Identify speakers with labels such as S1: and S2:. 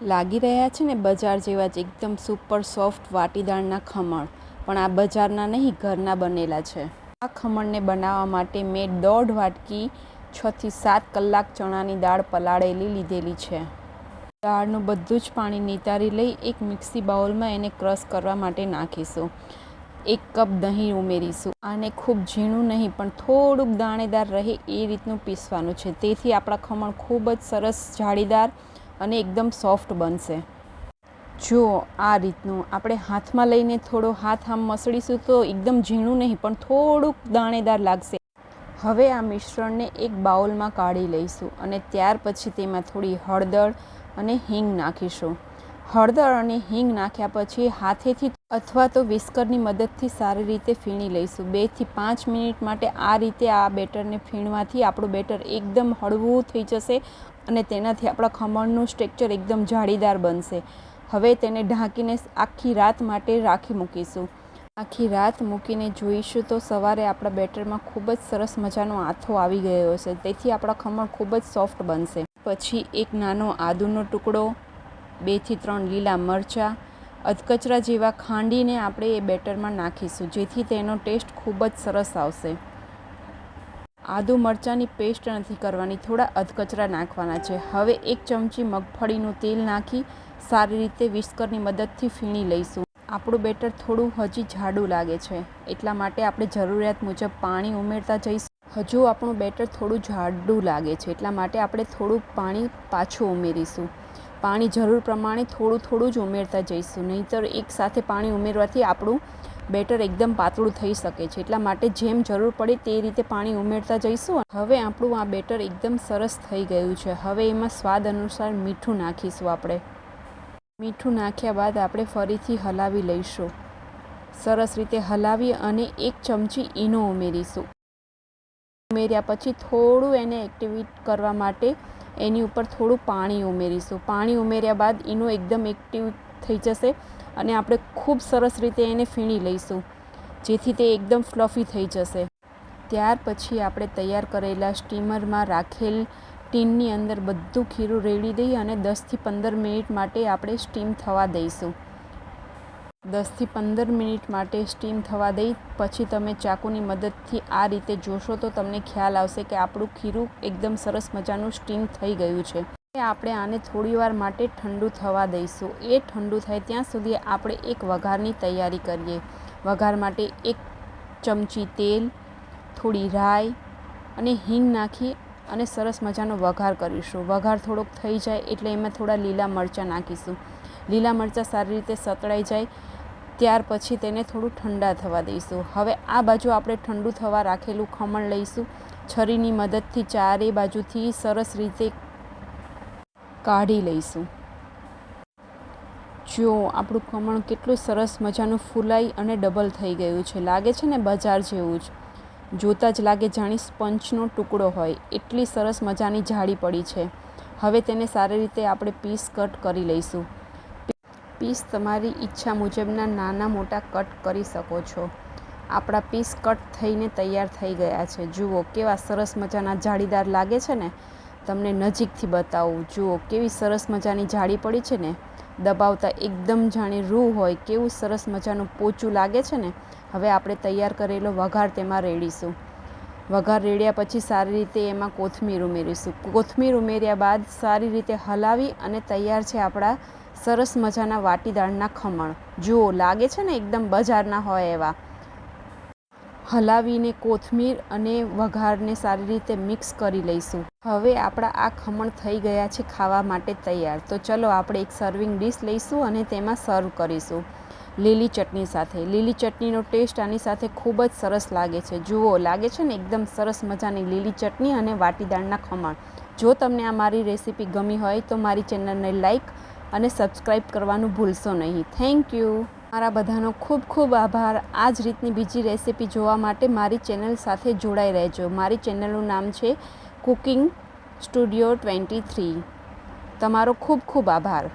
S1: લાગી રહ્યા છે ને બજાર જેવા જ એકદમ સુપર સોફ્ટ વાટીદાળના ખમણ, પણ આ બજારના નહીં ઘરના બનેલા છે. આ ખમણને બનાવવા માટે મેં 1.5 વાટકી 6 થી 7 કલાક ચણાની દાળ પલાળેલી લીધેલી છે. દાળનું બધું જ પાણી નિતારી લઈ એક મિક્સી બાઉલમાં એને ક્રશ કરવા માટે નાખીશું. 1 કપ દહીં ઉમેરીશું. આને ખૂબ ઝીણું નહીં પણ થોડુંક દાણેદાર રહે એ રીતનું પીસવાનું છે. તેથી આપણા ખમણ ખૂબ જ સરસ જાળીદાર અને એકદમ સોફ્ટ બનશે. જુઓ આ રીતનું આપણે હાથમાં લઈને થોડો હાથ આમ મસળીશું તો એકદમ ઝીણું નહીં પણ થોડુંક દાણેદાર લાગશે. હવે આ મિશ્રણને એક બાઉલમાં કાઢી લઈશું અને ત્યાર પછી તેમાં થોડી હળદર અને હિંગ નાખીશું. હળદર અને હિંગ નાખ્યા પછી હાથેથી અથવા તો વિસ્કરની મદદથી સારી રીતે ફીણી લઈશું. 2 થી 5 મિનિટ માટે આ રીતે આ બેટરને ફીણવાથી આપણું બેટર એકદમ હળવું થઈ જશે અને તેનાથી આપણા ખમણનું સ્ટ્રક્ચર એકદમ જાળીદાર બનશે. હવે તેને ઢાંકીને આખી રાત માટે રાખી મૂકીશું. આખી રાત મૂકીને જોઈશું તો સવારે આપણા બેટરમાં ખૂબ જ સરસ મજાનો આથો આવી ગયો હશે. તેથી આપણા ખમણ ખૂબ જ સોફ્ટ બનશે. પછી એક નાનો આદુનો ટુકડો, 2 થી 3 લીલા મરચાં અધકચરા જેવા ખાંડીને આપણે એ બેટરમાં નાખીશું, જેથી તેનો ટેસ્ટ ખૂબ જ સરસ આવશે. આદુ મરચાંની પેસ્ટ નથી કરવાની, થોડા અધકચરા નાખવાના છે. હવે 1 ચમચી મગફળીનું તેલ નાખી સારી રીતે વિસ્કરની મદદથી ફીણી લઈશું. આપણું બેટર થોડું હજી જાડું લાગે છે, એટલા માટે આપણે જરૂરિયાત મુજબ પાણી ઉમેરતા જઈશું. હજુ આપણું બેટર થોડું જાડું લાગે છે, એટલા માટે આપણે થોડું પાણી પાછું ઉમેરીશું. પાણી જરૂર પ્રમાણે થોડું જ ઉમેરતા જઈશું, નહીંતર એકસાથે પાણી ઉમેરવાથી આપણું બેટર એકદમ પાતળું થઈ શકે છે. એટલા માટે જેમ જરૂર પડે તે રીતે પાણી ઉમેરતા જઈશું. હવે આપણું આ બેટર એકદમ સરસ થઈ ગયું છે. હવે એમાં સ્વાદ અનુસાર મીઠું નાખીશું. આપણે મીઠું નાખ્યા બાદ આપણે ફરીથી હલાવી લઈશું. સરસ રીતે હલાવી અને 1 ચમચી ઈનો ઉમેરીશું. ઉમેર્યા પછી થોડું એને એક્ટિવેટ કરવા માટે એની ઉપર થોડું પાણી ઉમેરીશું. પાણી ઉમેર્યા બાદ ઈનો એકદમ એક્ટિવ થઈ જશે અને આપણે ખૂબ સરસ રીતે એને ફીણી લઈશું, જેથી તે એકદમ ફ્લફી થઈ જશે. ત્યાર પછી આપણે તૈયાર કરેલા સ્ટીમરમાં રાખેલ ટીનની અંદર બધું ખીરું રેડી દઈ અને 10 થી 15 મિનિટ માટે આપણે સ્ટીમ થવા દઈશું. 10 થી 15 મિનિટ માટે સ્ટીમ થવા દઈ પછી તમે ચાકુની મદદથી આ રીતે જોશો તો તમને ખ્યાલ આવશે કે આપણું ખીરું એકદમ સરસ મજાનું સ્ટીમ થઈ ગયું છે. આપણે આને થોડીવાર માટે ઠંડુ થવા દઈશું. એ ઠંડુ થાય ત્યાં સુધી આપણે એક વઘારની તૈયારી કરીએ. વઘાર માટે 1 ચમચી તેલ, થોડી રાઈ અને હિંગ નાખી અને સરસ મજાનો વઘાર કરીશું. વઘાર થોડોક થઈ જાય એટલે એમાં થોડા લીલા મરચાં નાખીશું. લીલા મરચાં સારી રીતે સતળાઈ જાય ત્યાર પછી તેને થોડું ઠંડા થવા દઈશું. હવે આ બાજુ આપણે ઠંડુ થવા રાખેલું ખમણ લઈશું. છરીની મદદથી ચારે બાજુથી સરસ રીતે કાઢી લઈશું. જો આપણું ખમણ કેટલું સરસ મજાનું ફૂલાઈ અને ડબલ થઈ ગયું છે. લાગે છે ને બજાર જેવું જ. જોતાં જ લાગે જાણી સ્પંચનો ટુકડો હોય એટલી સરસ મજાની જાળી પડી છે. હવે તેને સારી રીતે આપણે પીસ કટ કરી લઈશું. પીસ તમારી ઈચ્છા મુજબના નાના મોટા કટ કરી શકો છો. આપણા પીસ કટ થઈને તૈયાર થઈ ગયા છે. જુઓ કેવા સરસ મજાના જાળીદાર લાગે છે ને. તમને નજીકથી બતાવું. જુઓ કેવી સરસ મજાની જાળી પડી છે ને. દબાવતા એકદમ જાણે રૂ હોય કેવું સરસ મજાનું પોચું લાગે છે ને. હવે આપણે તૈયાર કરેલો વઘાર તેમાં રેડીશું. વઘાર રેડ્યા પછી સારી રીતે એમાં કોથમીર ઉમેરીશું. કોથમીર ઉમેર્યા બાદ સારી રીતે હલાવી અને તૈયાર છે આપણા સરસ મજાના વાટીદાળના ખમણ. જુઓ લાગે છે ને એકદમ બજારના હોય એવા. હલાવીને કોથમીર અને વઘારને સારી રીતે મિક્સ કરી લઈશું. હવે આપણા આ ખમણ થઈ ગયા છે ખાવા માટે તૈયાર. તો ચલો આપણે એક સર્વિંગ ડીશ લઈશું અને તેમાં સર્વ કરીશું લીલી ચટણી સાથે. લીલી ચટણીનો ટેસ્ટ આની સાથે ખૂબ જ સરસ લાગે છે. જુઓ લાગે છે ને એકદમ સરસ મજાની લીલી ચટણી અને વાટીદાળના ખમણ. જો તમને આ મારી રેસીપી ગમી હોય તો મારી ચેનલને લાઈક અને સબસ્ક્રાઈબ કરવાનું ભૂલશો નહીં. Thank you. મારા બધાનો ખૂબ ખૂબ આભાર. આ જ રીતની બીજી રેસીપી જોવા માટે મારી ચેનલ સાથે જોડાઈ રહેજો. મારી ચેનલનું નામ છે કુકિંગ સ્ટુડિયો 23. તમારો ખૂબ ખૂબ આભાર.